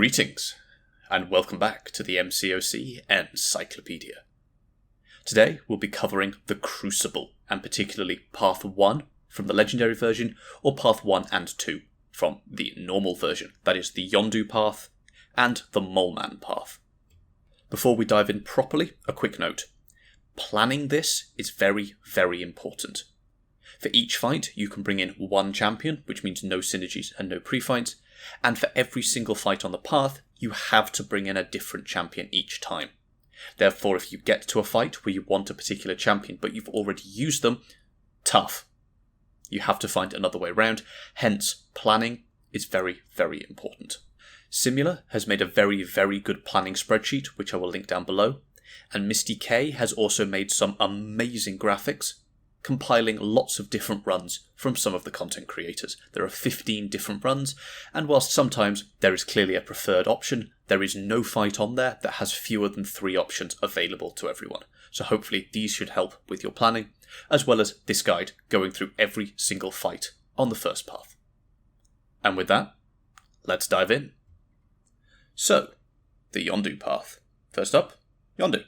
Greetings, and welcome back to the MCOC Encyclopedia. Today we'll be covering the Crucible, and particularly Path 1 from the Legendary version, or Path 1 and 2 from the normal version, that is the Yondu path and the Moleman path. Before we dive in properly, a quick note. Planning this is very, very important. For each fight, you can bring in one champion, which means no synergies and no pre-fights, and for every single fight on the path, you have to bring in a different champion each time. Therefore, if you get to a fight where you want a particular champion but you've already used them, tough. You have to find another way around, hence planning is very, very important. Simula has made a very, very good planning spreadsheet, which I will link down below, and Misty K has also made some amazing graphics, compiling lots of different runs from some of the content creators. There are 15 different runs, and whilst sometimes there is clearly a preferred option, there is no fight on there that has fewer than 3 options available to everyone. So hopefully these should help with your planning, as well as this guide going through every single fight on the first path. And with that, let's dive in. So, the Yondu path. First up, Yondu.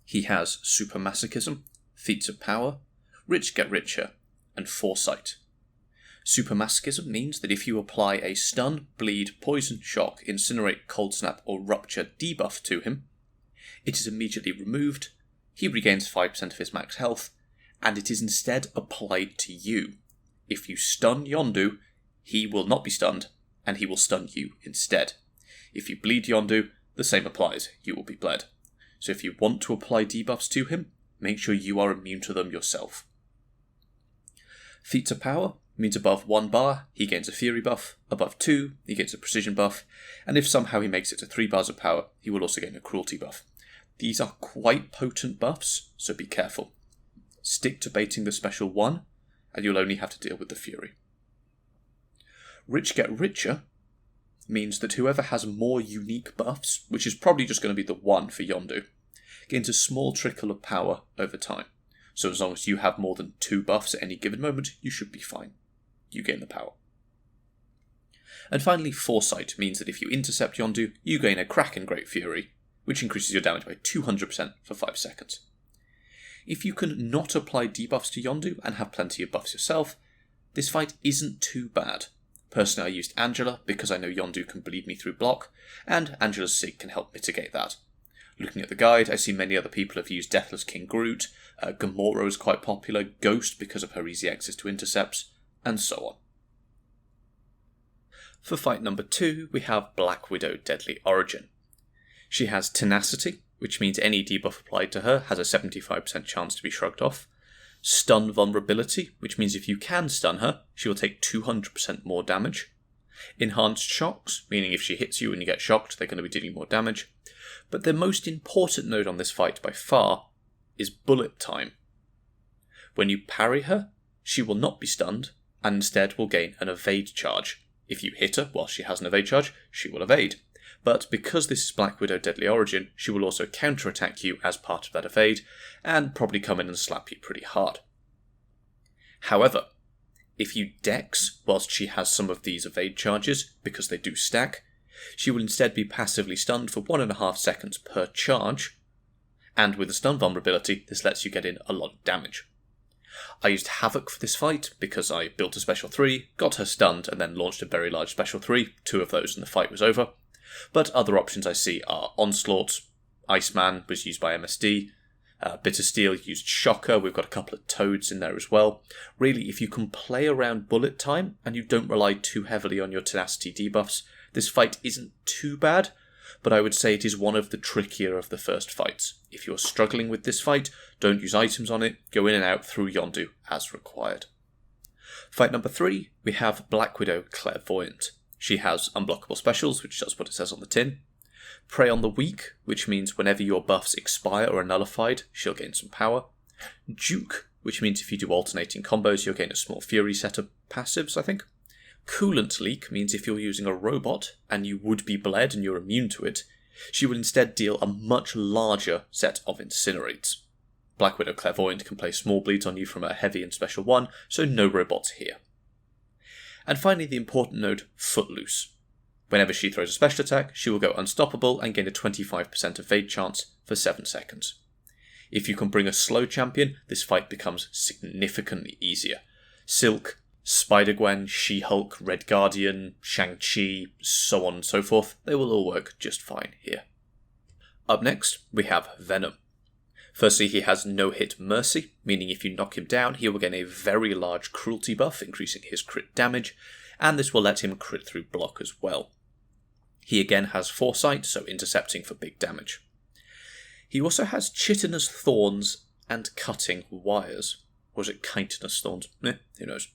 He has Super Masochism, Feats of Power, Rich Get Richer, and Foresight. Super Masochism means that if you apply a stun, bleed, poison, shock, incinerate, cold snap, or rupture debuff to him, it is immediately removed, he regains 5% of his max health, and it is instead applied to you. If you stun Yondu, he will not be stunned, and he will stun you instead. If you bleed Yondu, the same applies, you will be bled. So if you want to apply debuffs to him, make sure you are immune to them yourself. Feats of Power means above 1 bar, he gains a Fury buff, above 2, he gets a Precision buff, and if somehow he makes it to 3 bars of power, he will also gain a Cruelty buff. These are quite potent buffs, so be careful. Stick to baiting the special 1, and you'll only have to deal with the Fury. Rich Get Richer means that whoever has more unique buffs, which is probably just going to be the 1 for Yondu, gains a small trickle of power over time. So as long as you have more than 2 buffs at any given moment, you should be fine. You gain the power. And finally, Foresight means that if you intercept Yondu, you gain a Kraken Great Fury, which increases your damage by 200% for 5 seconds. If you can not apply debuffs to Yondu and have plenty of buffs yourself, this fight isn't too bad. Personally, I used Angela because I know Yondu can bleed me through block, and Angela's Sig can help mitigate that. Looking at the guide, I see many other people have used Deathless King Groot, Gamora is quite popular, Ghost because of her easy access to intercepts, and so on. For fight number 2, we have Blackwidow Deadly Origin. She has Tenacity, which means any debuff applied to her has a 75% chance to be shrugged off. Stun Vulnerability, which means if you can stun her, she will take 200% more damage. Enhanced Shocks, meaning if she hits you and you get shocked, they're going to be dealing more damage. But the most important note on this fight by far is bullet time. When you parry her, she will not be stunned, and instead will gain an evade charge. If you hit her while she has an evade charge, she will evade. But because this is Blackwidow Deadly Origin, she will also counterattack you as part of that evade, and probably come in and slap you pretty hard. However, if you dex whilst she has some of these evade charges, because they do stack, she will instead be passively stunned for 1.5 seconds per charge, and with a stun vulnerability, this lets you get in a lot of damage. I used Havoc for this fight because I built a special 3, got her stunned, and then launched a very large special 3, 2 of those and the fight was over. But other options I see are Onslaught, Iceman was used by MSD, Bitter Steel used Shocker, we've got a couple of Toads in there as well. Really, if you can play around bullet time and you don't rely too heavily on your Tenacity debuffs, this fight isn't too bad, but I would say it is one of the trickier of the first fights. If you're struggling with this fight, don't use items on it, go in and out through Yondu as required. Fight number 3, we have Blackwidow Clairvoyant. She has unblockable specials, which does what it says on the tin. Prey on the Weak, which means whenever your buffs expire or are nullified, she'll gain some power. Juke, which means if you do alternating combos, you'll gain a small Fury set of passives, I think. Coolant Leak means if you're using a robot and you would be bled and you're immune to it, she will instead deal a much larger set of incinerates. Blackwidow Clairvoyant can play small bleeds on you from a heavy and special 1, so no robots here. And finally the important note, Footloose. Whenever she throws a special attack, she will go unstoppable and gain a 25% evade chance for 7 seconds. If you can bring a slow champion, this fight becomes significantly easier. Silk, Spider-Gwen, She-Hulk, Red Guardian, Shang-Chi, so on and so forth, they will all work just fine here. Up next, we have Venom. Firstly, he has no-hit mercy, meaning if you knock him down, he will gain a very large cruelty buff, increasing his crit damage, and this will let him crit through block as well. He again has foresight, so intercepting for big damage. He also has chitinous thorns and cutting wires. Or is it chitinous thorns? Who knows.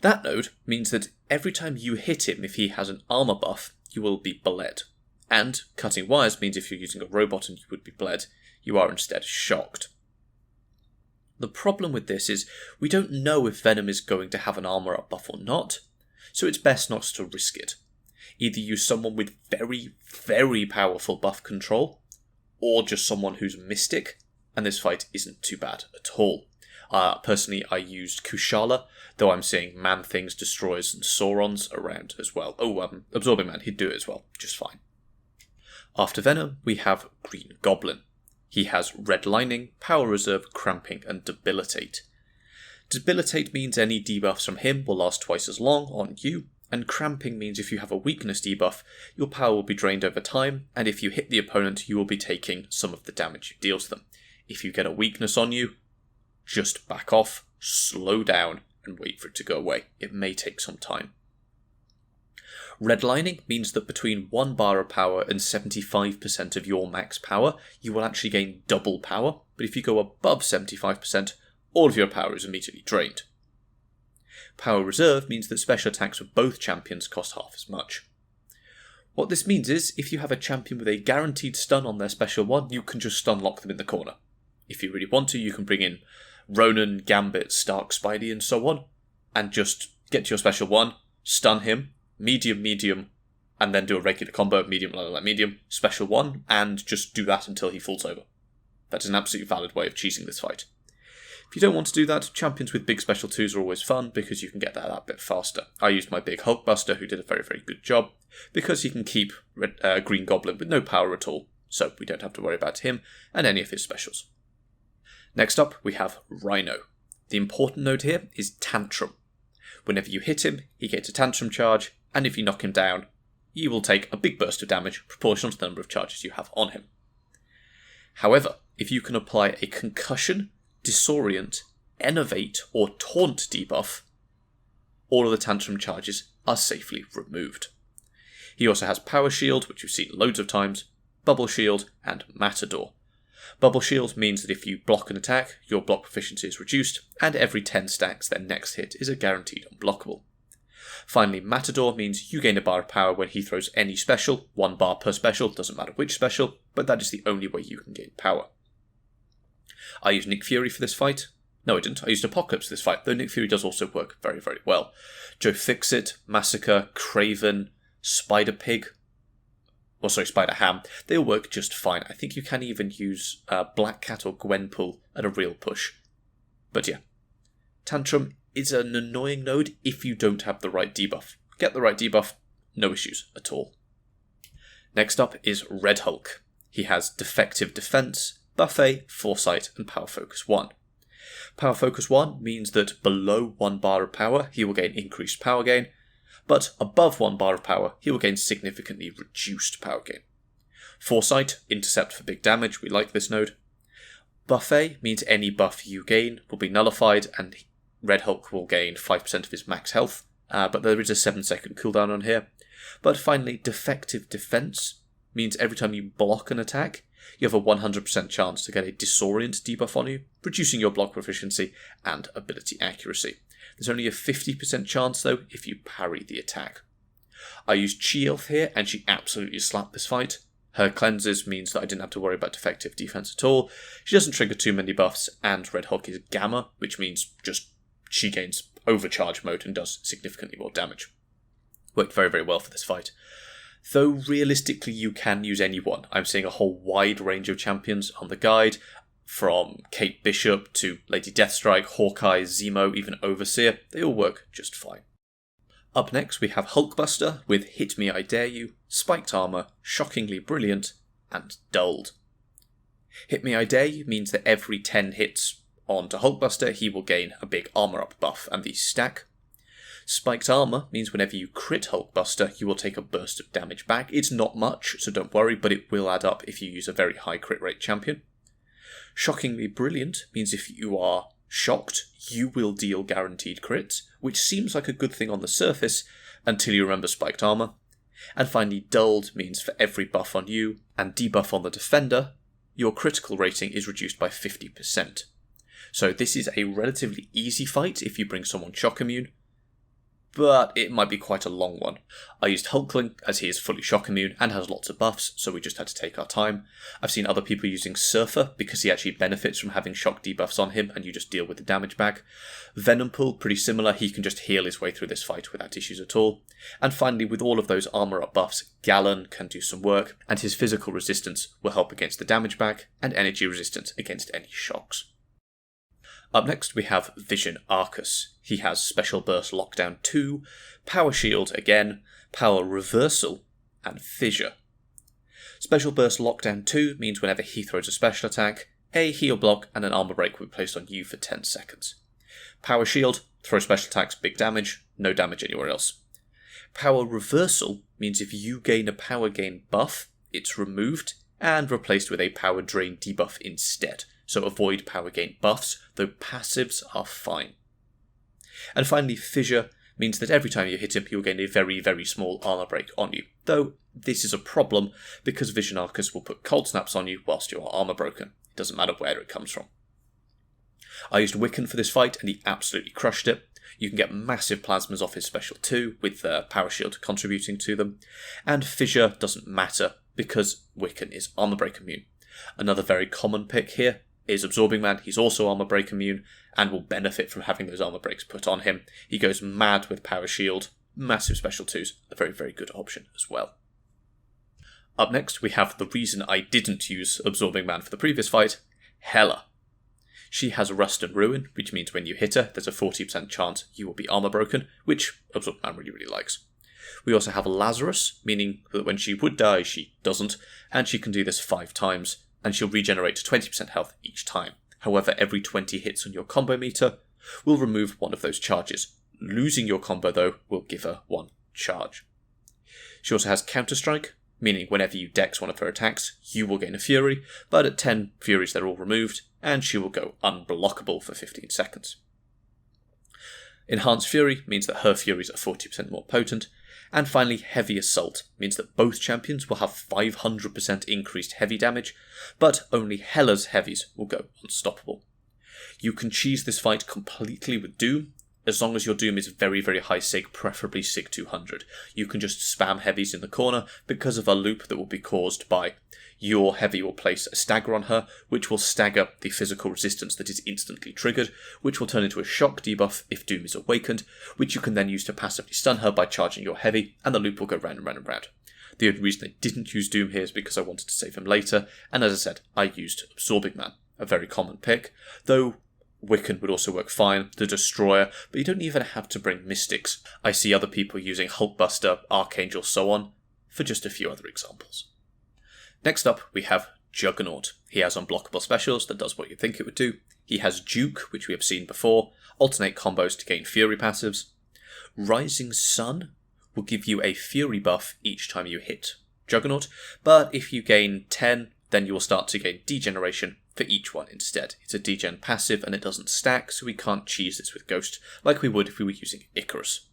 That node means that every time you hit him, if he has an armor buff, you will be bled. And cutting wires means if you're using a robot and you would be bled, you are instead shocked. The problem with this is we don't know if Venom is going to have an armor up buff or not, so it's best not to risk it. Either use someone with very, very powerful buff control, or just someone who's Mystic, and this fight isn't too bad at all. Personally, I used Kushala, though I'm seeing Man-Things, Destroyers, and Saurons around as well. Absorbing Man, he'd do it as well, just fine. After Venom, we have Green Goblin. He has Red Lining, Power Reserve, Cramping, and Debilitate. Debilitate means any debuffs from him will last twice as long on you, and Cramping means if you have a weakness debuff, your power will be drained over time, and if you hit the opponent, you will be taking some of the damage you deal to them. If you get a weakness on you, just back off, slow down, and wait for it to go away. It may take some time. Redlining means that between 1 bar of power and 75% of your max power, you will actually gain double power, but if you go above 75%, all of your power is immediately drained. Power Reserve means that special attacks for both champions cost half as much. What this means is, if you have a champion with a guaranteed stun on their special one, you can just stun lock them in the corner. If you really want to, you can bring in Ronan, Gambit, Stark, Spidey, and so on, and just get to your special one, stun him, medium, and then do a regular combo, medium, special one, and just do that until he falls over. That is an absolutely valid way of cheesing this fight. If you don't want to do that, champions with big special 2s are always fun, because you can get that bit faster. I used my big Hulkbuster, who did a very, very good job, because he can keep Green Goblin with no power at all, so we don't have to worry about him and any of his specials. Next up, we have Rhino. The important node here is Tantrum. Whenever you hit him, he gets a Tantrum charge, and if you knock him down, you will take a big burst of damage proportional to the number of charges you have on him. However, if you can apply a Concussion, Disorient, Enervate, or Taunt debuff, all of the Tantrum charges are safely removed. He also has Power Shield, which you've seen loads of times, Bubble Shield, and Matador. Bubble Shield means that if you block an attack, your block proficiency is reduced, and every 10 stacks their next hit is a guaranteed unblockable. Finally, Matador means you gain a bar of power when he throws any special, 1 bar per special, doesn't matter which special, but that is the only way you can gain power. I used Nick Fury for this fight. No, I didn't. I used Apocalypse for this fight, though Nick Fury does also work very, very well. Joe Fixit, Massacre, Craven, Spider-Ham, they all work just fine. I think you can even use Black Cat or Gwenpool at a real push. But yeah, Tantrum is an annoying node if you don't have the right debuff. Get the right debuff, no issues at all. Next up is Red Hulk. He has Defective Defense, Buffet, Foresight, and Power Focus 1. Power Focus 1 means that below 1 bar of power, he will gain increased power gain, but above 1 bar of power, he will gain significantly reduced power gain. Foresight, intercept for big damage, we like this node. Buffet means any buff you gain will be nullified, and Red Hulk will gain 5% of his max health, but there is a 7-second cooldown on here. But finally, Defective Defense means every time you block an attack, you have a 100% chance to get a Disorient debuff on you, reducing your block proficiency and ability accuracy. There's only a 50% chance, though, if you parry the attack. I used She-Elf here, and she absolutely slapped this fight. Her cleanses means that I didn't have to worry about defective defense at all. She doesn't trigger too many buffs, and Red Hulk is Gamma, which means just she gains overcharge mode and does significantly more damage. Worked very, very well for this fight. Though realistically you can use anyone. I'm seeing a whole wide range of champions on the guide, from Kate Bishop to Lady Deathstrike, Hawkeye, Zemo, even Overseer. They all work just fine. Up next we have Hulkbuster with Hit Me I Dare You, Spiked Armour, Shockingly Brilliant, and Dulled. Hit Me I Dare You means that every 10 hits onto Hulkbuster he will gain a big armour up buff, and these stack. Spiked Armour means whenever you crit Hulkbuster you will take a burst of damage back. It's not much, so don't worry, but it will add up if you use a very high crit rate champion. Shockingly Brilliant means if you are shocked, you will deal guaranteed crits, which seems like a good thing on the surface until you remember Spiked Armour. And finally, Dulled means for every buff on you and debuff on the defender, your critical rating is reduced by 50%. So this is a relatively easy fight if you bring someone shock immune, but it might be quite a long one. I used Hulkling as he is fully shock immune and has lots of buffs, so we just had to take our time. I've seen other people using Surfer because he actually benefits from having shock debuffs on him and you just deal with the damage back. Venompool, pretty similar, he can just heal his way through this fight without issues at all. And finally, with all of those armour up buffs, Gallon can do some work, and his physical resistance will help against the damage back and energy resistance against any shocks. Up next we have Vision Aarkus. He has Special Burst Lockdown 2, Power Shield again, Power Reversal, and Fissure. Special Burst Lockdown 2 means whenever he throws a special attack, a heal block and an armor break will be placed on you for 10 seconds. Power Shield, throw special attacks, big damage, no damage anywhere else. Power Reversal means if you gain a power gain buff, it's removed and replaced with a power drain debuff instead. So avoid power gain buffs, though passives are fine. And finally, Fissure means that every time you hit him, you'll gain a very, very small armor break on you. Though this is a problem because Vision Aarkus will put cold snaps on you whilst you are armor broken. It doesn't matter where it comes from. I used Wiccan for this fight and he absolutely crushed it. You can get massive plasmas off his special too, with the Power Shield contributing to them. And Fissure doesn't matter because Wiccan is armor break immune. Another very common pick here is Absorbing Man. He's also armor break immune and will benefit from having those armor breaks put on him. He goes mad with Power Shield. Massive special 2s, a very, very good option as well. Up next we have the reason I didn't use Absorbing Man for the previous fight, Hela. She has Rust and Ruin, which means when you hit her, there's a 40% chance you will be armor broken, which Absorbing Man really, really likes. We also have Lazarus, meaning that when she would die, she doesn't, and she can do this 5 times, and she'll regenerate to 20% health each time. However, every 20 hits on your combo meter will remove one of those charges. Losing your combo, though, will give her 1 charge. She also has Counter-Strike, meaning whenever you dex one of her attacks, you will gain a Fury, but at 10 Furies they're all removed, and she will go unblockable for 15 seconds. Enhanced Fury means that her Furies are 40% more potent, and finally Heavy Assault means that both champions will have 500% increased heavy damage, but only Hela's heavies will go unstoppable. You can cheese this fight completely with Doom, as long as your Doom is very, very high sig, preferably sig 200. You can just spam heavies in the corner because of a loop that will be caused by your heavy will place a stagger on her, which will stagger the physical resistance that is instantly triggered, which will turn into a shock debuff if Doom is awakened, which you can then use to passively stun her by charging your heavy, and the loop will go round and round and round. The only reason I didn't use Doom here is because I wanted to save him later, and as I said, I used Absorbing Man, a very common pick, though Wiccan would also work fine, the Destroyer, but you don't even have to bring Mystics. I see other people using Hulkbuster, Archangel, so on, for just a few other examples. Next up, we have Juggernaut. He has unblockable specials that does what you think it would do. He has Duke, which we have seen before, alternate combos to gain Fury passives. Rising Sun will give you a Fury buff each time you hit Juggernaut, but if you gain 10, then you will start to gain Degeneration for each one instead. It's a degen passive and it doesn't stack, so we can't cheese this with Ghost like we would if we were using Icarus.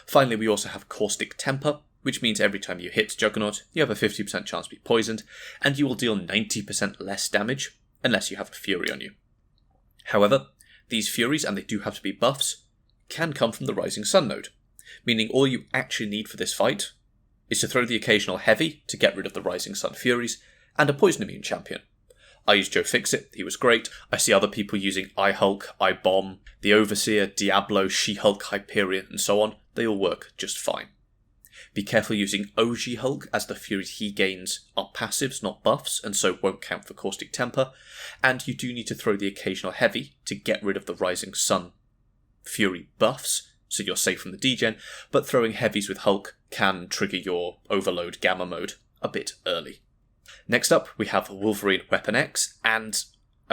Finally, we also have Caustic Temper, which means every time you hit Juggernaut, you have a 50% chance to be poisoned, and you will deal 90% less damage unless you have a Fury on you. However, these Furies, and they do have to be buffs, can come from the Rising Sun node, meaning all you actually need for this fight is to throw the occasional heavy to get rid of the Rising Sun Furies, and a poison immune champion. I used Joe Fixit, he was great. I see other people using iHulk, iBomb, the Overseer, Diablo, She-Hulk, Hyperion, and so on. They all work just fine. Be careful using OG Hulk, as the Furies he gains are passives, not buffs, and so won't count for Caustic Temper, and you do need to throw the occasional heavy to get rid of the Rising Sun Fury buffs, so you're safe from the degen, but throwing heavies with Hulk can trigger your overload gamma mode a bit early. Next up, we have Wolverine Weapon X, and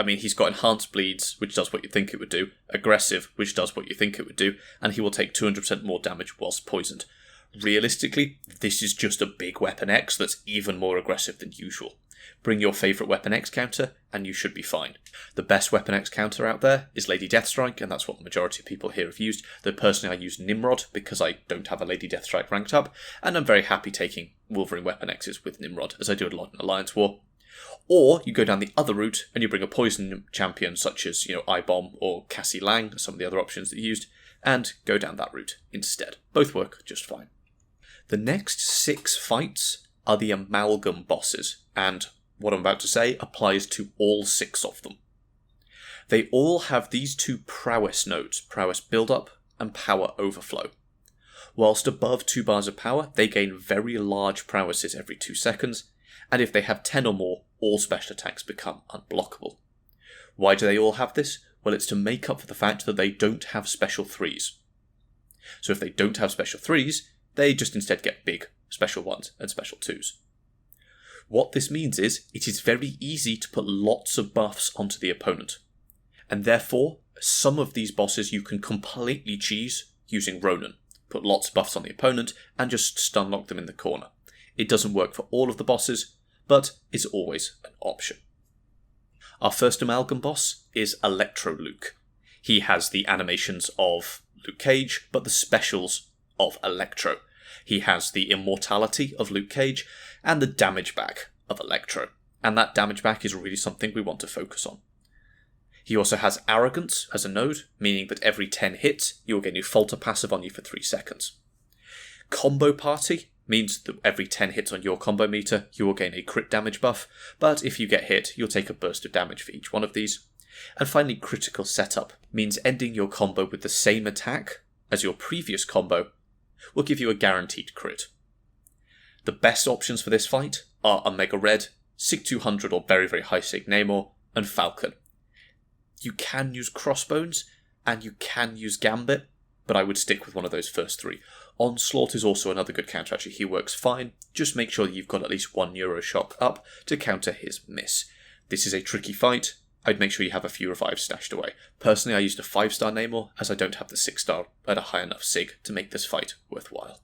he's got enhanced bleeds, which does what you think it would do, aggressive, which does what you think it would do, and he will take 200% more damage whilst poisoned. Realistically, this is just a big Weapon X that's even more aggressive than usual. Bring your favourite Weapon X counter, and you should be fine. The best Weapon X counter out there is Lady Deathstrike, and that's what the majority of people here have used, though personally I use Nimrod because I don't have a Lady Deathstrike ranked up, and I'm very happy taking Wolverine Weapon X's with Nimrod, as I do a lot in Alliance War. Or you go down the other route, and you bring a poison champion such as, I-Bomb or Cassie Lang, some of the other options that you used, and go down that route instead. Both work just fine. The next 6 fights are the Amalgam bosses, and what I'm about to say applies to all 6 of them. They all have these 2 prowess nodes, prowess build-up and power overflow. Whilst above 2 bars of power, they gain very large prowesses every 2 seconds, and if they have 10 or more, all special attacks become unblockable. Why do they all have this? Well, it's to make up for the fact that they don't have special 3s. So if they don't have special 3s, they just instead get big special 1s and special 2s. What this means is, it is very easy to put lots of buffs onto the opponent. And therefore, some of these bosses you can completely cheese using Ronin. Put lots of buffs on the opponent and just stun lock them in the corner. It doesn't work for all of the bosses, but it's always an option. Our first Amalgam boss is Electro Luke. He has the animations of Luke Cage, but the specials of Electro. He has the immortality of Luke Cage and the damage back of Electro. And that damage back is really something we want to focus on. He also has Arrogance as a node, meaning that every 10 hits, you will get a new Falter passive on you for 3 seconds. Combo Party means that every 10 hits on your combo meter, you will gain a crit damage buff, but if you get hit, you'll take a burst of damage for each one of these. And finally, Critical Setup means ending your combo with the same attack as your previous combo will give you a guaranteed crit. The best options for this fight are Omega Red, Sig 200 or very, very high Sig Namor, and Falcon. You can use Crossbones, and you can use Gambit, but I would stick with one of those first 3. Onslaught is also another good counter, actually. He works fine. Just make sure that you've got at least 1 Neuroshock up to counter his miss. This is a tricky fight. I'd make sure you have a few revives stashed away. Personally, I used a 5-star Namor, as I don't have the 6-star at a high enough Sig to make this fight worthwhile.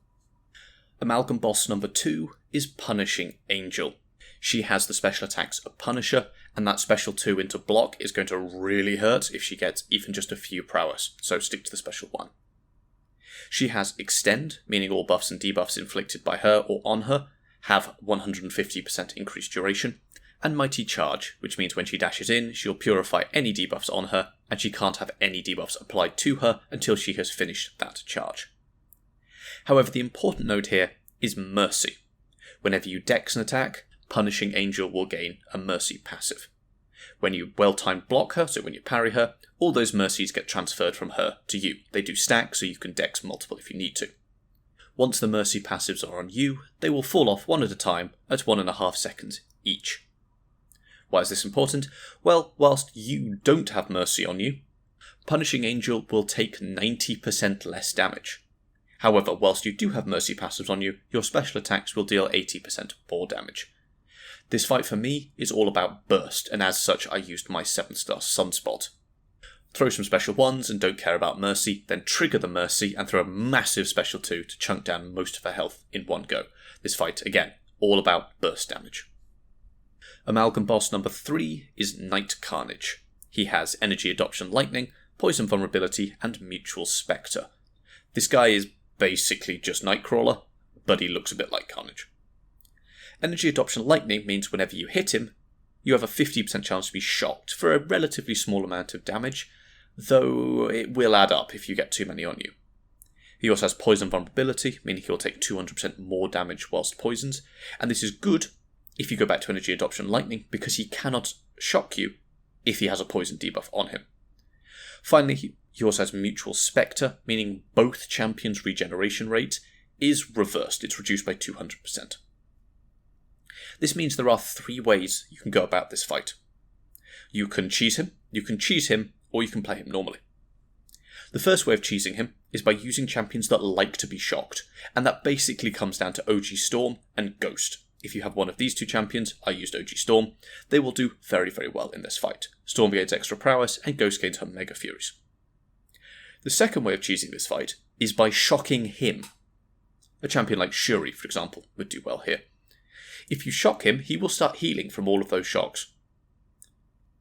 Amalgam boss number 2 is Punishing Angel. She has the special attacks of Punisher, and that special 2 into block is going to really hurt if she gets even just a few prowess, so stick to the special 1. She has Extend, meaning all buffs and debuffs inflicted by her or on her have 150% increased duration, and Mighty Charge, which means when she dashes in, she'll purify any debuffs on her, and she can't have any debuffs applied to her until she has finished that charge. However, the important note here is Mercy. Whenever you dex an attack, Punishing Angel will gain a Mercy passive. When you well-timed block her, so when you parry her, all those mercies get transferred from her to you. They do stack, so you can dex multiple if you need to. Once the mercy passives are on you, they will fall off one at a time at 1.5 seconds each. Why is this important? Well, whilst you don't have mercy on you, Punishing Angel will take 90% less damage. However, whilst you do have mercy passives on you, your special attacks will deal 80% more damage. This fight for me is all about burst, and as such I used my 7-star Sunspot. Throw some special 1s and don't care about mercy, then trigger the mercy and throw a massive special 2 to chunk down most of her health in one go. This fight, again, all about burst damage. Amalgam boss number 3 is Night Carnage. He has Energy Adoption Lightning, Poison Vulnerability, and Mutual Spectre. This guy is basically just Nightcrawler, but he looks a bit like Carnage. Energy Adoption Lightning means whenever you hit him, you have a 50% chance to be shocked for a relatively small amount of damage, though it will add up if you get too many on you. He also has Poison Vulnerability, meaning he will take 200% more damage whilst poisons, and this is good if you go back to Energy Adoption Lightning, because he cannot shock you if he has a poison debuff on him. Finally, he also has Mutual Spectre, meaning both champions' regeneration rate is reversed. It's reduced by 200%. This means there are 3 ways you can go about this fight. You can cheese him, or you can play him normally. The first way of cheesing him is by using champions that like to be shocked, and that basically comes down to OG Storm and Ghost. If you have one of these two champions, I used OG Storm, they will do very, very well in this fight. Storm gains extra prowess, and Ghost gains her Mega Furies. The second way of choosing this fight is by shocking him. A champion like Shuri, for example, would do well here. If you shock him, he will start healing from all of those shocks.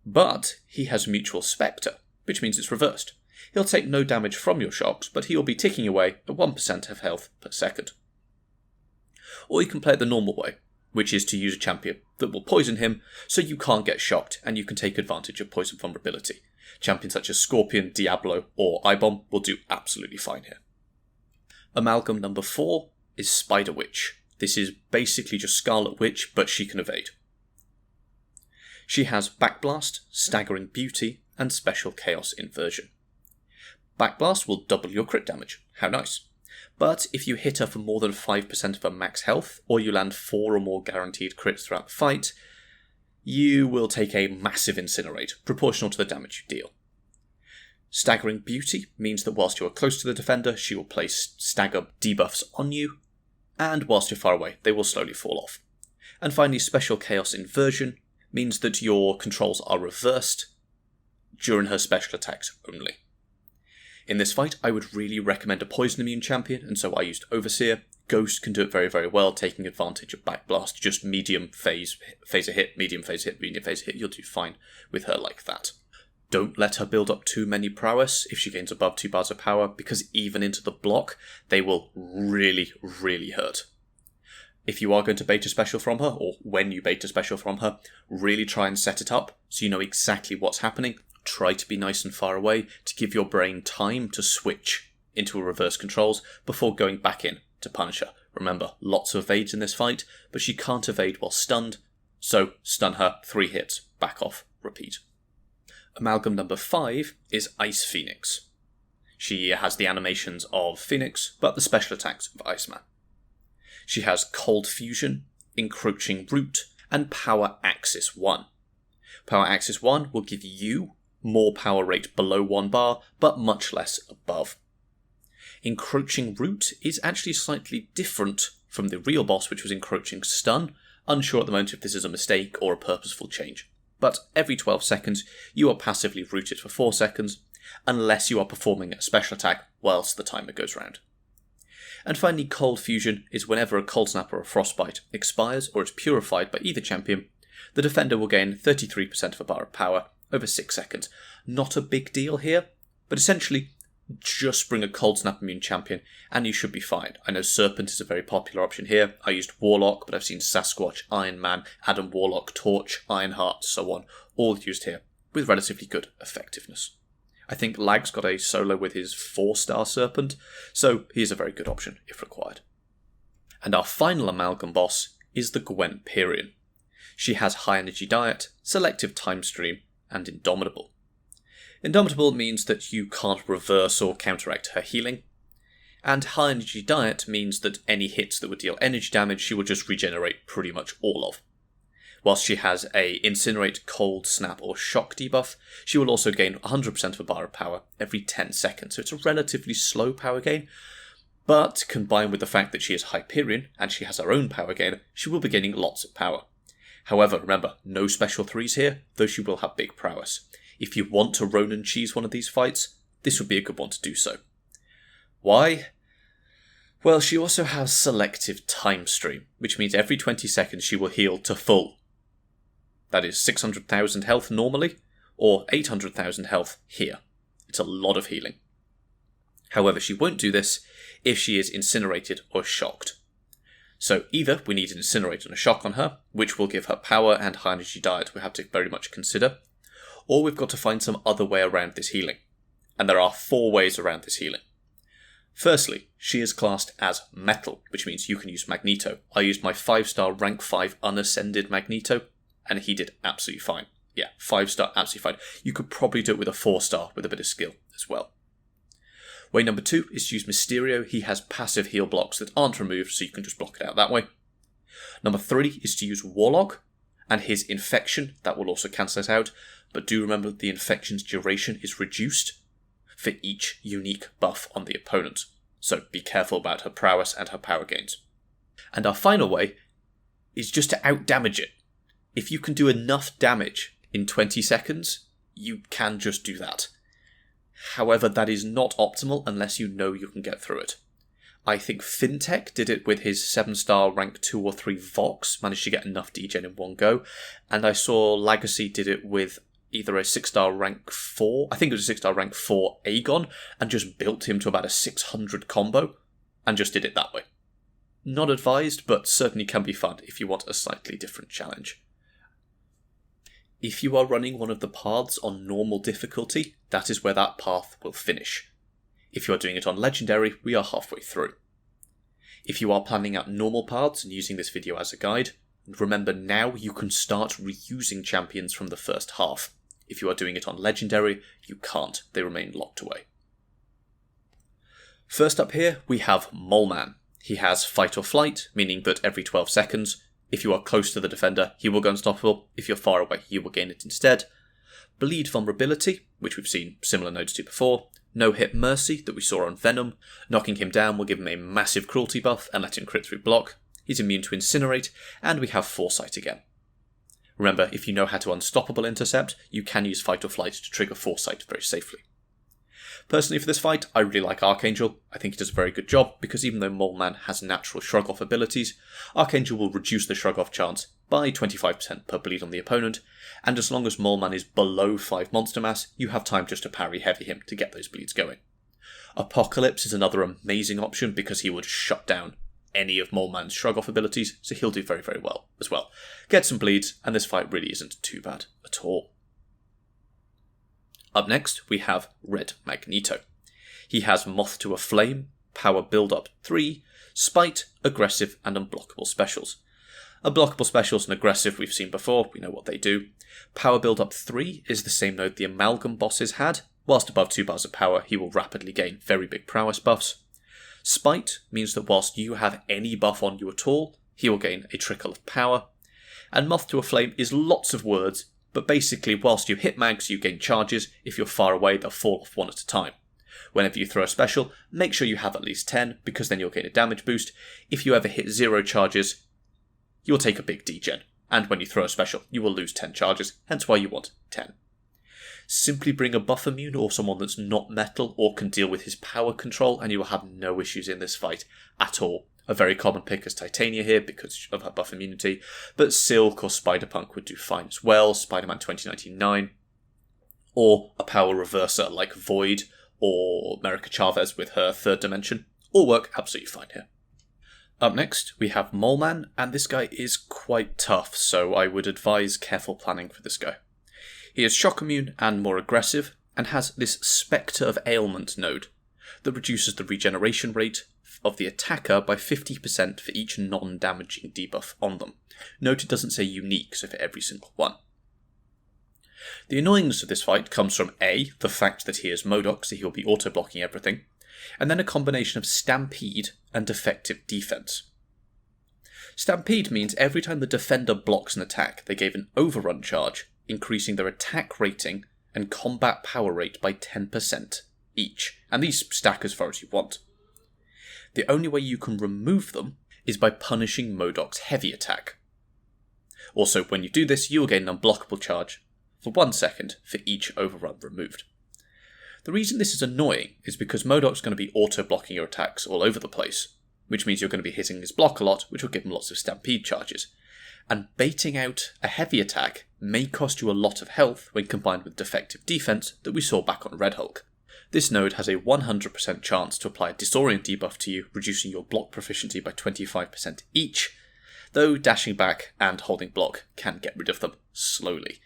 But he has Mutual Spectre, which means it's reversed. He'll take no damage from your shocks, but he will be ticking away at 1% of health per second. Or you can play it the normal way, which is to use a champion that will poison him so you can't get shocked and you can take advantage of poison vulnerability. Champions such as Scorpion, Diablo, or Ibomb will do absolutely fine here. Amalgam number 4 is Spider Witch. This is basically just Scarlet Witch, but she can evade. She has Backblast, Staggering Beauty, and Special Chaos Inversion. Backblast will double your crit damage. How nice. But if you hit her for more than 5% of her max health, or you land 4 or more guaranteed crits throughout the fight, you will take a massive Incinerate, proportional to the damage you deal. Staggering Beauty means that whilst you are close to the defender, she will place stagger debuffs on you, and whilst you're far away, they will slowly fall off. And finally, Special Chaos Inversion means that your controls are reversed during her special attacks only. In this fight, I would really recommend a poison immune champion, and so I used Overseer. Ghost can do it very, very well, taking advantage of Backblast, just medium phase a hit, medium phase hit, medium phase hit. You'll do fine with her like that. Don't let her build up too many prowess if she gains above 2 bars of power, because even into the block, they will really, really hurt. If you are going to bait a special from her, or when you bait a special from her, really try and set it up so you know exactly what's happening. Try to be nice and far away to give your brain time to switch into a reverse controls before going back in to punish her. Remember, lots of evades in this fight, but she can't evade while stunned, so stun her 3 hits, back off, repeat. Amalgam number 5 is Ice Phoenix. She has the animations of Phoenix, but the special attacks of Iceman. She has Cold Fusion, Encroaching Root, and Power Axis 1. Power Axis 1 will give you more power rate below 1 bar, but much less above. Encroaching Root is actually slightly different from the real boss, which was Encroaching Stun. Unsure at the moment if this is a mistake or a purposeful change. But every 12 seconds, you are passively rooted for 4 seconds, unless you are performing a special attack whilst the timer goes round. And finally, Cold Fusion is whenever a Cold Snap or a Frostbite expires or is purified by either champion, the defender will gain 33% of a bar of power over 6 seconds. Not a big deal here, but essentially, just bring a Cold Snap immune champion and you should be fine. I know Serpent is a very popular option here. I used Warlock, but I've seen Sasquatch, Iron Man, Adam Warlock, Torch, Ironheart, so on, all used here with relatively good effectiveness. I think Lag's got a solo with his 4-star Serpent, so he's a very good option if required. And our final Amalgam boss is the Gwenperion. She has High Energy Diet, Selective Time Stream, and Indomitable. Indomitable means that you can't reverse or counteract her healing, and High Energy Diet means that any hits that would deal energy damage she will just regenerate pretty much all of. Whilst she has a Incinerate, Cold Snap or Shock debuff, she will also gain 100% of a bar of power every 10 seconds, so it's a relatively slow power gain, but combined with the fact that she is Hyperion and she has her own power gain, she will be gaining lots of power. However, remember, no special 3s here, though she will have big prowess. If you want to Ronin cheese one of these fights, this would be a good one to do so. Why? Well, she also has Selective Time Stream, which means every 20 seconds she will heal to full. That is 600,000 health normally, or 800,000 health here. It's a lot of healing. However, she won't do this if she is incinerated or shocked. So either we need an Incinerate and a Shock on her, which will give her power and High Energy Diet we have to very much consider, or we've got to find some other way around this healing. And there are 4 ways around this healing. Firstly, she is classed as Metal, which means you can use Magneto. I used my 5-star rank 5 unascended Magneto, and he did absolutely fine. Yeah, 5-star, absolutely fine. You could probably do it with a 4-star with a bit of skill as well. Way number 2 is to use Mysterio. He has passive heal blocks that aren't removed, so you can just block it out that way. Number 3 is to use Warlock, and his Infection, that will also cancel it out, but do remember that the Infection's duration is reduced. for each unique buff on the opponent, so be careful about her prowess and her power gains. And our final way is just to outdamage it. If you can do enough damage in 20 seconds, you can just do that. However, that is not optimal unless you know you can get through it. I think Fintech did it with his 7-star rank 2 or 3 Vox, managed to get enough degen in one go, and I saw Legacy did it with either a 6-star rank 4, I think it was a 6-star rank 4 Aegon, and just built him to about a 600 combo, and just did it that way. Not advised, but certainly can be fun if you want a slightly different challenge. If you are running one of the paths on normal difficulty, that is where that path will finish. If you are doing it on Legendary, we are halfway through. If you are planning out normal paths and using this video as a guide, remember now you can start reusing champions from the first half. If you are doing it on Legendary, you can't, they remain locked away. First up here, we have Moleman. He has Fight or Flight, meaning that every 12 seconds, if you are close to the defender, he will go unstoppable. If you're far away, you will gain it instead. Bleed Vulnerability, which we've seen similar nodes to before. No Hit Mercy, that we saw on Venom. Knocking him down will give him a massive cruelty buff and let him crit through block. He's immune to Incinerate, and we have Foresight again. Remember, if you know how to Unstoppable intercept, you can use Fight or Flight to trigger Foresight very safely. Personally, for this fight, I really like Archangel. I think he does a very good job, because even though Moleman has natural shrug-off abilities, Archangel will reduce the shrug-off chance by 25% per bleed on the opponent, and as long as Moleman is below 5 monster mass, you have time just to parry heavy him to get those bleeds going. Apocalypse is another amazing option, because he would shut down any of Moleman's shrug-off abilities, so he'll do very, very well as well. Get some bleeds, and this fight really isn't too bad at all. Up next, we have Red Magneto. He has Moth to a Flame, Power Build-Up 3, Spite, Aggressive, and Unblockable specials. Unblockable specials and Aggressive we've seen before, we know what they do. Power Build-Up 3 is the same node the Amalgam bosses had. Whilst above 2 bars of power, he will rapidly gain very big prowess buffs. Spite means that whilst you have any buff on you at all, he will gain a trickle of power. And Moth to a Flame is lots of words, but basically whilst you hit mags you gain charges. If you're far away they'll fall off one at a time. Whenever you throw a special, make sure you have at least 10, because then you'll gain a damage boost. If you ever hit 0 charges, you'll take a big degen, and when you throw a special you will lose 10 charges, hence why you want 10. Simply bring a buff immune or someone that's not metal or can deal with his power control, and you will have no issues in this fight at all. A very common pick is Titania here because of her buff immunity, but Silk or Spider-Punk would do fine as well, Spider-Man 2099, or a power reverser like Void or America Chavez with her third dimension, all work absolutely fine here. Up next, we have Moleman, and this guy is quite tough, so I would advise careful planning for this guy. He is shock immune and more aggressive, and has this Spectre of Ailment node that reduces the regeneration rate of the attacker by 50% for each non-damaging debuff on them. Note it doesn't say unique, so for every single one. The annoyingness of this fight comes from A, the fact that he is Modok, so he'll be auto-blocking everything, and then a combination of Stampede and Defective Defense. Stampede means every time the defender blocks an attack, they gave an overrun charge, increasing their attack rating and combat power rate by 10% each, and these stack as far as you want. The only way you can remove them is by punishing Modok's heavy attack. Also, when you do this, you will gain an unblockable charge for 1 second for each overrun removed. The reason this is annoying is because Modok's going to be auto-blocking your attacks all over the place, which means you're going to be hitting his block a lot, which will give him lots of stampede charges. And baiting out a heavy attack may cost you a lot of health when combined with defective defense that we saw back on Red Hulk. This node has a 100% chance to apply a Disorient debuff to you, reducing your block proficiency by 25% each, though dashing back and holding block can get rid of them slowly.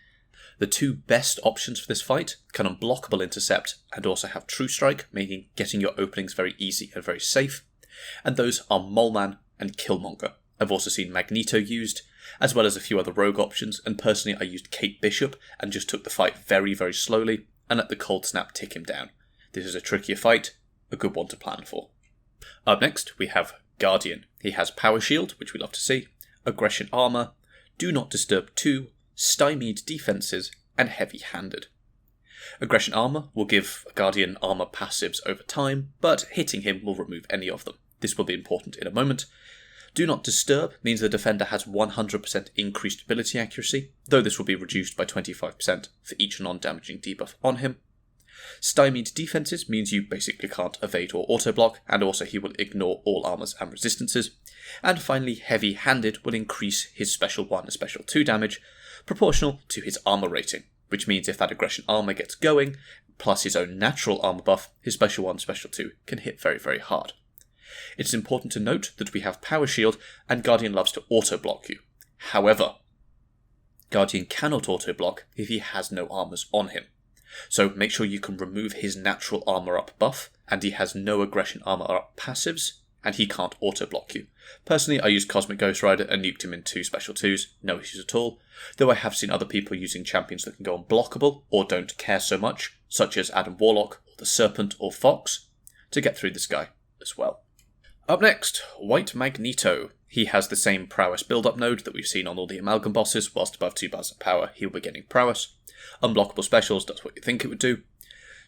The two best options for this fight can Unblockable Intercept and also have True Strike, making getting your openings very easy and very safe, and those are Moleman and Killmonger. I've also seen Magneto used, as well as a few other rogue options, and personally I used Kate Bishop and just took the fight very, very slowly and let the Cold Snap tick him down. This is a trickier fight, a good one to plan for. Up next, we have Guardian. He has Power Shield, which we love to see, Aggression Armor, Do Not Disturb 2, Stymied Defenses, and Heavy-Handed. Aggression Armor will give Guardian armor passives over time, but hitting him will remove any of them. This will be important in a moment. Do Not Disturb means the defender has 100% increased ability accuracy, though this will be reduced by 25% for each non-damaging debuff on him. Stymied Defenses means you basically can't evade or auto-block, and also he will ignore all armors and resistances. And finally, Heavy Handed will increase his Special 1 and Special 2 damage, proportional to his armor rating, which means if that aggression armor gets going, plus his own natural armor buff, his Special 1 Special 2 can hit very, very hard. It's important to note that we have Power Shield, and Guardian loves to auto-block you. However, Guardian cannot auto-block if he has no armors on him. So make sure you can remove his natural armor up buff, and he has no aggression armor up passives, and he can't auto-block you. Personally, I used Cosmic Ghost Rider and nuked him in 2 Special 2s, no issues at all, though I have seen other people using champions that can go unblockable or don't care so much, such as Adam Warlock, or the Serpent, or Fox, to get through this guy as well. Up next, White Magneto. He has the same prowess build-up node that we've seen on all the Amalgam bosses. Whilst above 2 bars of power, he'll be getting prowess. Unblockable specials does what you think it would do.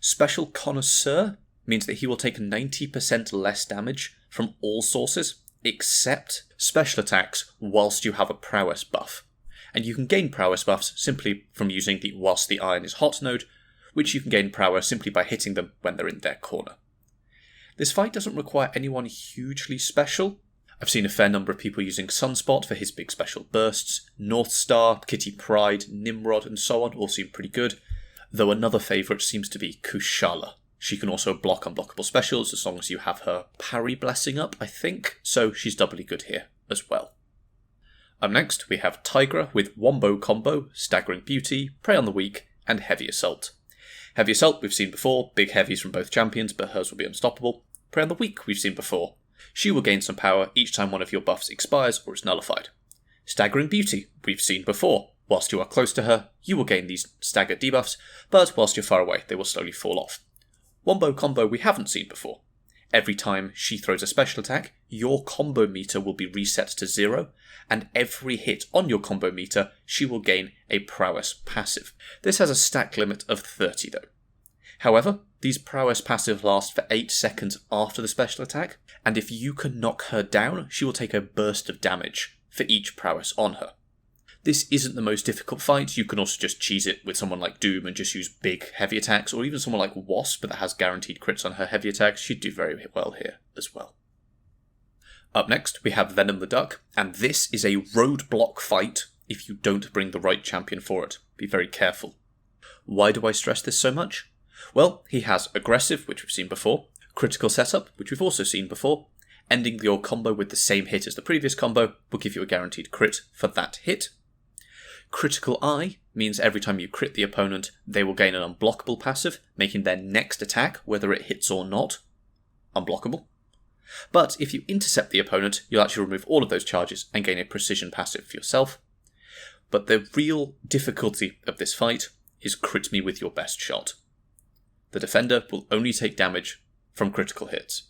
Special Connoisseur means that he will take 90% less damage from all sources, except special attacks whilst you have a prowess buff. And you can gain prowess buffs simply from using the Whilst the Iron is Hot node, which you can gain prowess simply by hitting them when they're in their corner. This fight doesn't require anyone hugely special. I've seen a fair number of people using Sunspot for his big special bursts. North Star, Kitty Pryde, Nimrod and so on all seem pretty good, though another favourite seems to be Kushala. She can also block unblockable specials as long as you have her parry blessing up, I think, so she's doubly good here as well. Up next we have Tigra with Wombo Combo, Staggering Beauty, Prey on the Weak and Heavy Assault. Heavy Assault we've seen before, big heavies from both champions, but hers will be unstoppable. Prey on the Weak we've seen before. She will gain some power each time one of your buffs expires or is nullified. Staggering Beauty we've seen before. Whilst you are close to her, you will gain these stagger debuffs, but whilst you're far away, they will slowly fall off. Wombo Combo we haven't seen before. Every time she throws a special attack, your combo meter will be reset to 0, and every hit on your combo meter, she will gain a prowess passive. This has a stack limit of 30 though. However, these prowess passive last for 8 seconds after the special attack, and if you can knock her down, she will take a burst of damage for each prowess on her. This isn't the most difficult fight. You can also just cheese it with someone like Doom and just use big heavy attacks, or even someone like Wasp that has guaranteed crits on her heavy attacks. She'd do very well here as well. Up next, we have Venom the Duck, and this is a roadblock fight if you don't bring the right champion for it. Be very careful. Why do I stress this so much? Well, he has Aggressive, which we've seen before, Critical Setup, which we've also seen before. Ending your combo with the same hit as the previous combo will give you a guaranteed crit for that hit. Critical Eye means every time you crit the opponent, they will gain an unblockable passive, making their next attack, whether it hits or not, unblockable. But if you intercept the opponent, you'll actually remove all of those charges and gain a precision passive for yourself. But the real difficulty of this fight is crit me with your best shot. The defender will only take damage from critical hits.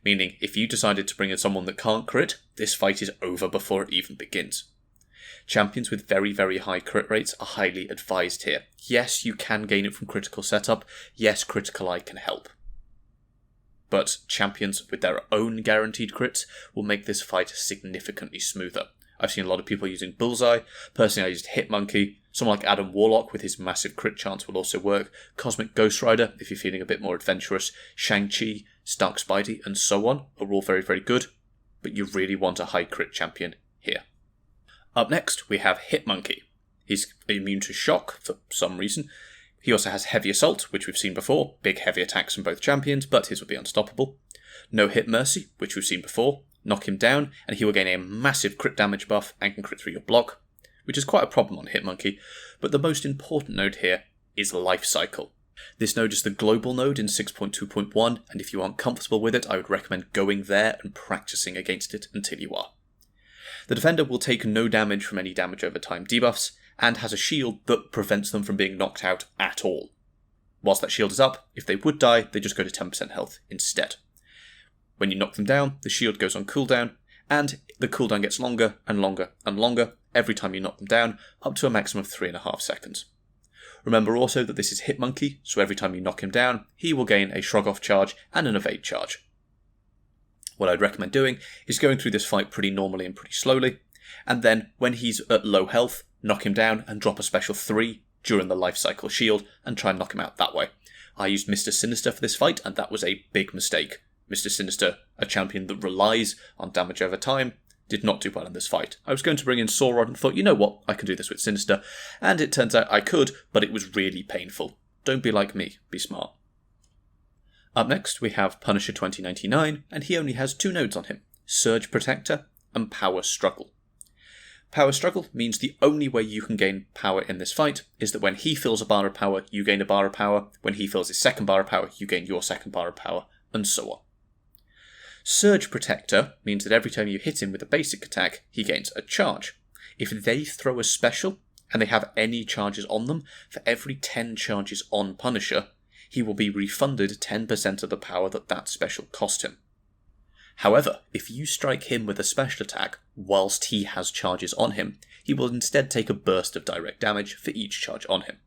Meaning, if you decided to bring in someone that can't crit, this fight is over before it even begins. Champions with very, very high crit rates are highly advised here. Yes, you can gain it from critical setup. Yes, Critical Eye can help. But champions with their own guaranteed crits will make this fight significantly smoother. I've seen a lot of people using Bullseye. Personally, I used Hitmonkey. Someone like Adam Warlock with his massive crit chance will also work. Cosmic Ghost Rider, if you're feeling a bit more adventurous. Shang-Chi, Stark Spidey, and so on are all very, very good. But you really want a high crit champion here. Up next, we have Hitmonkey. He's immune to shock for some reason. He also has Heavy Assault, which we've seen before. Big heavy attacks from both champions, but his will be unstoppable. No Hit Mercy, which we've seen before. Knock him down, and he will gain a massive crit damage buff and can crit through your block, which is quite a problem on Hitmonkey, but the most important node here is Life Cycle. This node is the global node in 6.2.1, and if you aren't comfortable with it, I would recommend going there and practicing against it until you are. The defender will take no damage from any damage over time debuffs, and has a shield that prevents them from being knocked out at all. Whilst that shield is up, if they would die, they just go to 10% health instead. When you knock them down, the shield goes on cooldown, and the cooldown gets longer and longer and longer every time you knock them down, up to a maximum of 3.5 seconds. Remember also that this is Hitmonkey, so every time you knock him down, he will gain a Shrug Off charge and an Evade charge. What I'd recommend doing is going through this fight pretty normally and pretty slowly, and then when he's at low health, knock him down and drop a special 3 during the life cycle shield and try and knock him out that way. I used Mr. Sinister for this fight, and that was a big mistake. Mr. Sinister, a champion that relies on damage over time, did not do well in this fight. I was going to bring in Sauron and thought, you know what, I can do this with Sinister, and it turns out I could, but it was really painful. Don't be like me, be smart. Up next, we have Punisher 2099, and he only has 2 nodes on him, Surge Protector and Power Struggle. Power Struggle means the only way you can gain power in this fight is that when he fills a bar of power, you gain a bar of power, when he fills his second bar of power, you gain your second bar of power, and so on. Surge Protector means that every time you hit him with a basic attack, he gains a charge. If they throw a special, and they have any charges on them, for every 10 charges on Punisher, he will be refunded 10% of the power that special cost him. However, if you strike him with a special attack whilst he has charges on him, he will instead take a burst of direct damage for each charge on him.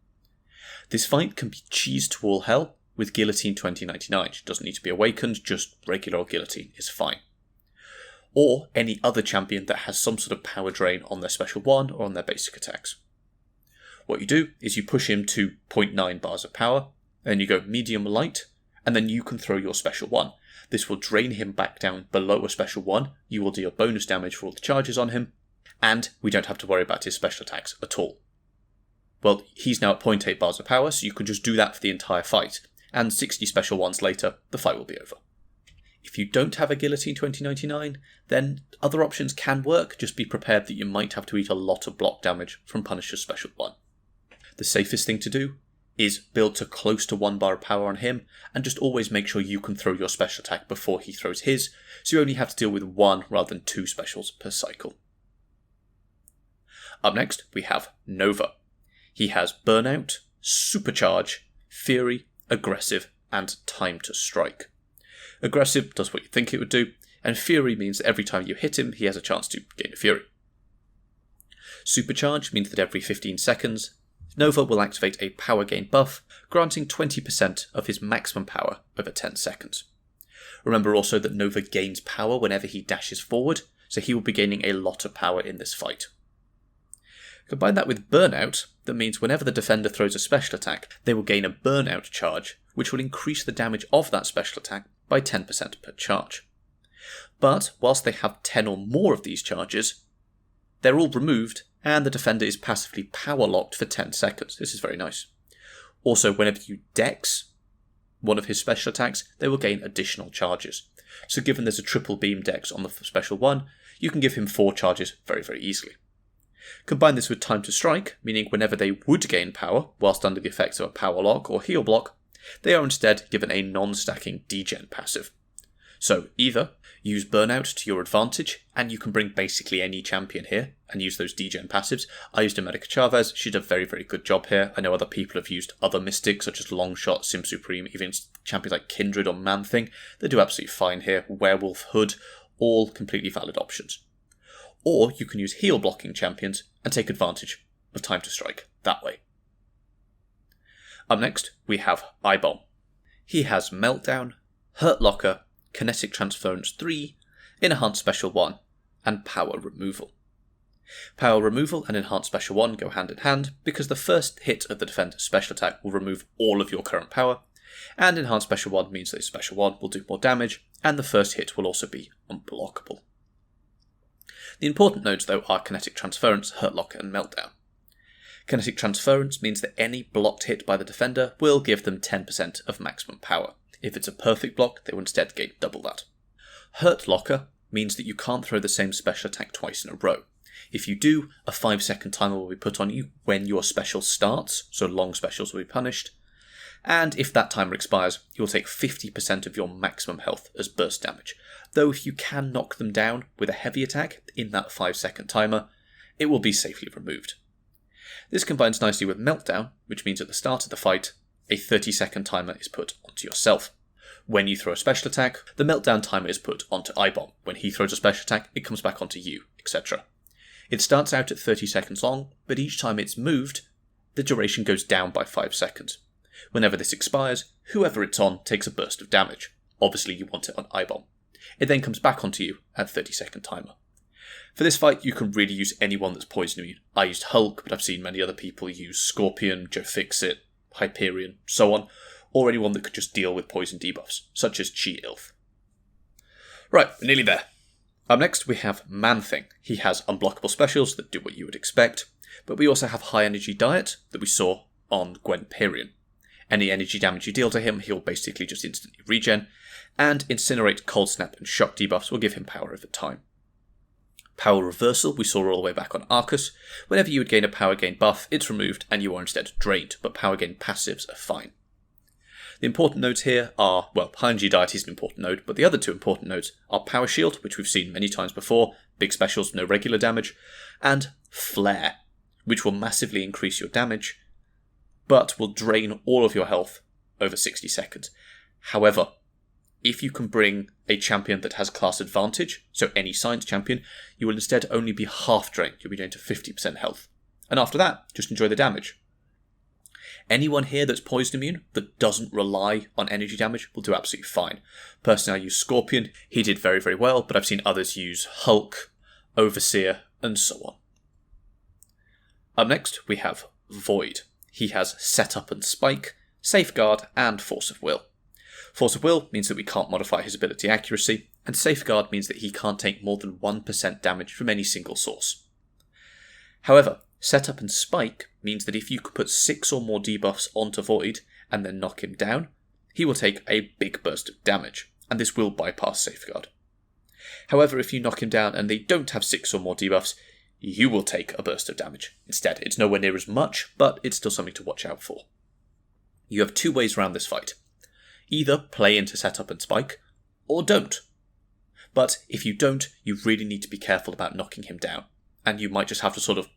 This fight can be cheesed to all hell with Guillotine 2099. It doesn't need to be awakened, just regular Guillotine is fine. Or any other champion that has some sort of power drain on their special 1 or on their basic attacks. What you do is you push him to 0.9 bars of power, then you go medium light, and then you can throw your special 1. This will drain him back down below a special 1, you will deal bonus damage for all the charges on him, and we don't have to worry about his special attacks at all. Well, he's now at 0.8 bars of power, so you can just do that for the entire fight, and 60 special 1s later, the fight will be over. If you don't have a Guillotine 2099, then other options can work, just be prepared that you might have to eat a lot of block damage from Punisher's special 1. The safest thing to do is build to close to 1 bar of power on him, and just always make sure you can throw your special attack before he throws his, so you only have to deal with 1 rather than 2 specials per cycle. Up next, we have Nova. He has Burnout, Supercharge, Fury, Aggressive, and Time to Strike. Aggressive does what you think it would do, and Fury means that every time you hit him, he has a chance to gain a Fury. Supercharge means that every 15 seconds, Nova will activate a power gain buff, granting 20% of his maximum power over 10 seconds. Remember also that Nova gains power whenever he dashes forward, so he will be gaining a lot of power in this fight. Combine that with Burnout, that means whenever the defender throws a special attack, they will gain a Burnout charge, which will increase the damage of that special attack by 10% per charge. But whilst they have 10 or more of these charges, they're all removed, and the defender is passively power locked for 10 seconds. This is very nice. Also, whenever you dex one of his special attacks, they will gain additional charges. So given there's a triple beam dex on the special 1, you can give him 4 charges very, very easily. Combine this with Time to Strike, meaning whenever they would gain power, whilst under the effects of a power lock or heal block, they are instead given a non-stacking degen passive. So either use Burnout to your advantage, and you can bring basically any champion here and use those degen passives. I used America Chavez, she did a very, very good job here. I know other people have used other mystics such as Longshot, Sim Supreme, even champions like Kindred or Man-Thing. They do absolutely fine here. Werewolf, Hood, all completely valid options. Or you can use heal blocking champions and take advantage of Time to Strike that way. Up next, we have Eyebomb. He has Meltdown, Hurt Locker, Kinetic Transference 3, Enhanced Special 1, and Power Removal. Power Removal and Enhanced Special 1 go hand in hand because the first hit of the defender's special attack will remove all of your current power, and Enhanced Special 1 means that Special 1 will do more damage, and the first hit will also be unblockable. The important nodes, though, are Kinetic Transference, Hurt Locker, and Meltdown. Kinetic Transference means that any blocked hit by the defender will give them 10% of maximum power. If it's a perfect block, they will instead gain double that. Hurt Locker means that you can't throw the same special attack twice in a row. If you do, a 5-second timer will be put on you when your special starts, so long specials will be punished. And if that timer expires, you'll take 50% of your maximum health as burst damage. Though if you can knock them down with a heavy attack in that 5-second timer, it will be safely removed. This combines nicely with Meltdown, which means at the start of the fight, a 30-second timer is put onto yourself. When you throw a special attack, the Meltdown timer is put onto Eyebomb. When he throws a special attack, it comes back onto you, etc. It starts out at 30 seconds long, but each time it's moved, the duration goes down by 5 seconds. Whenever this expires, whoever it's on takes a burst of damage. Obviously you want it on I-Bomb. It then comes back onto you at 30-second timer. For this fight, you can really use anyone that's poison immune. I used Hulk, but I've seen many other people use Scorpion, Joe Fixit, Hyperion, so on, or anyone that could just deal with poison debuffs, such as Chi-Ilf. Right, we're nearly there. Up next, we have Man-Thing. He has unblockable specials that do what you would expect, but we also have High Energy Diet that we saw on Gwenperion. Any energy damage you deal to him, he'll basically just instantly regen, and Incinerate, Cold Snap, and Shock debuffs will give him power over time. Power Reversal we saw all the way back on Aarkus. Whenever you would gain a power gain buff, it's removed and you are instead drained, but power gain passives are fine. The important nodes here are, well, High Energy Diet is an important node, but the other two important nodes are Power Shield, which we've seen many times before, big specials, no regular damage, and Flare, which will massively increase your damage, but will drain all of your health over 60 seconds. However, if you can bring a champion that has class advantage, so any science champion, you will instead only be half drained. You'll be drained to 50% health. And after that, just enjoy the damage. Anyone here that's poison immune that doesn't rely on energy damage will do absolutely fine. Personally, I use Scorpion. He did very, very well, but I've seen others use Hulk, Overseer, and so on. Up next, we have Void. He has Setup and Spike, Safeguard, and Force of Will. Force of Will means that we can't modify his ability accuracy, and Safeguard means that he can't take more than 1% damage from any single source. However, Setup and Spike means that if you could put 6 or more debuffs onto Void and then knock him down, he will take a big burst of damage, and this will bypass Safeguard. However, if you knock him down and they don't have 6 or more debuffs, you will take a burst of damage. Instead, it's nowhere near as much, but it's still something to watch out for. You have 2 ways around this fight. Either play into Setup and Spike, or don't. But if you don't, you really need to be careful about knocking him down, and you might just have to sort of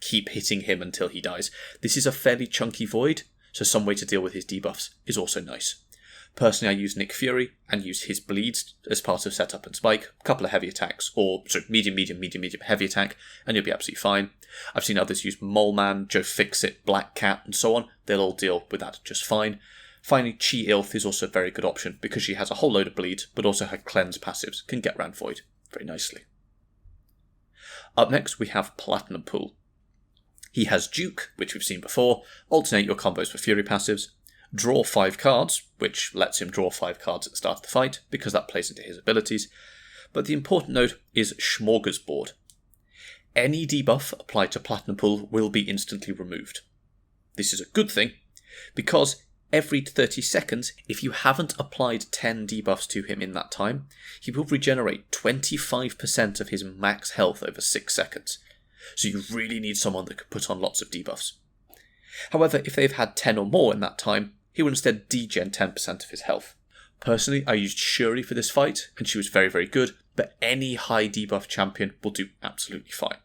keep hitting him until he dies. This is a fairly chunky Void, so some way to deal with his debuffs is also nice. Personally, I use Nick Fury and use his bleeds as part of Setup and Spike, a couple of heavy attacks, or medium, heavy attack, and you'll be absolutely fine. I've seen others use Moleman, Joe Fixit, Black Cat, and so on. They'll all deal with that just fine. Finally, Chi-Ilf is also a very good option because she has a whole load of bleed, but also her cleanse passives can get around Void very nicely. Up next, we have Platinumpool. He has Duke, which we've seen before, alternate your combos for Fury passives, draw 5 cards, which lets him draw 5 cards at the start of the fight, because that plays into his abilities. But the important note is Smorgasbord. Any debuff applied to Platinumpool will be instantly removed. This is a good thing, because every 30 seconds, if you haven't applied 10 debuffs to him in that time, he will regenerate 25% of his max health over 6 seconds. So you really need someone that can put on lots of debuffs. However, if they've had 10 or more in that time, he will instead degen 10% of his health. Personally, I used Shuri for this fight, and she was very, very good, but any high debuff champion will do absolutely fine.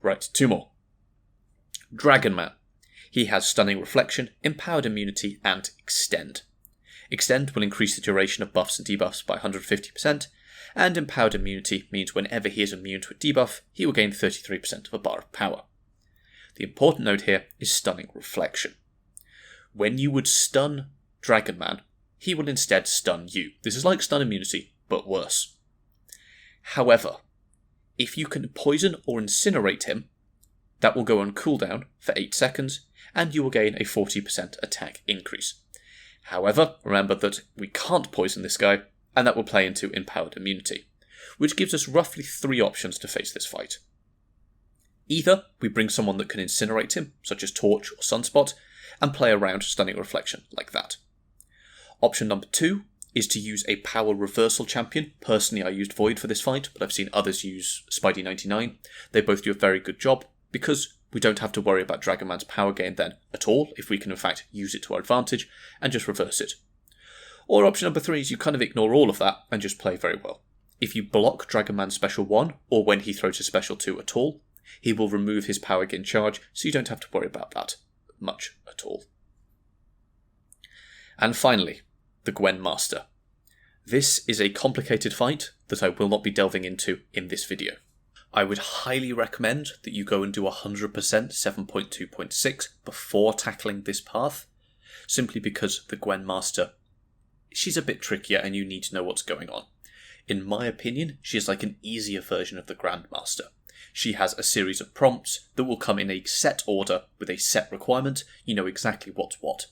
Right, 2 more. Dragon Man. He has Stunning Reflection, Empowered Immunity, and Extend. Extend will increase the duration of buffs and debuffs by 150%, and Empowered Immunity means whenever he is immune to a debuff, he will gain 33% of a bar of power. The important note here is Stunning Reflection. When you would stun Dragon Man, he will instead stun you. This is like Stun Immunity, but worse. However, if you can poison or incinerate him, that will go on cooldown for 8 seconds, and you will gain a 40% attack increase. However, remember that we can't poison this guy, and that will play into Empowered Immunity, which gives us roughly 3 options to face this fight. Either we bring someone that can incinerate him, such as Torch or Sunspot, and play around Stunning Reflection like that. Option number 2 is to use a power reversal champion. Personally, I used Void for this fight, but I've seen others use Spidey99. They both do a very good job, because we don't have to worry about Dragon Man's power gain then at all, if we can in fact use it to our advantage, and just reverse it. Or option number 3 is you kind of ignore all of that, and just play very well. If you block Dragon Man's Special 1, or when he throws his Special 2 at all, he will remove his power gain charge, so you don't have to worry about that much at all. And finally, the Gwenmaster. This is a complicated fight that I will not be delving into in this video. I would highly recommend that you go and do 100% 7.2.6 before tackling this path, simply because the Gwenmaster, she's a bit trickier and you need to know what's going on. In my opinion, she is like an easier version of the Grandmaster. She has a series of prompts that will come in a set order with a set requirement. You know exactly what's what.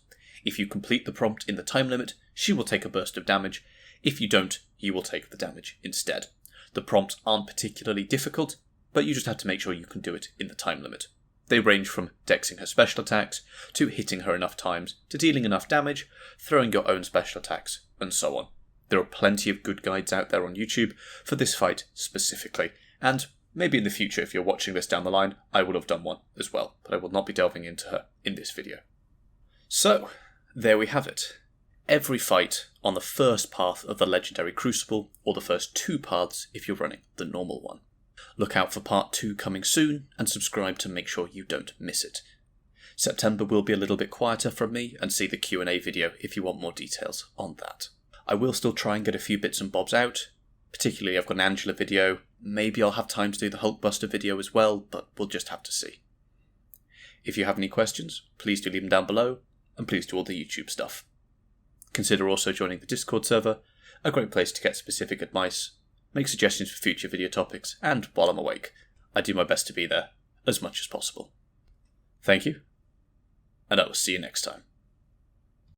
If you complete the prompt in the time limit, she will take a burst of damage. If you don't, you will take the damage instead. The prompts aren't particularly difficult, but you just have to make sure you can do it in the time limit. They range from dexing her special attacks, to hitting her enough times, to dealing enough damage, throwing your own special attacks, and so on. There are plenty of good guides out there on YouTube for this fight specifically, and maybe in the future, if you're watching this down the line, I will have done one as well, but I will not be delving into her in this video. So, there we have it. Every fight on the first path of the legendary Crucible, or the first 2 paths if you're running the normal one. Look out for part 2 coming soon, and subscribe to make sure you don't miss it. September will be a little bit quieter from me, and see the Q&A video if you want more details on that. I will still try and get a few bits and bobs out. Particularly, I've got an Angela video. Maybe I'll have time to do the Hulkbuster video as well, but we'll just have to see. If you have any questions, please do leave them down below, and please do all the YouTube stuff. Consider also joining the Discord server, a great place to get specific advice, make suggestions for future video topics, and while I'm awake, I do my best to be there as much as possible. Thank you, and I will see you next time.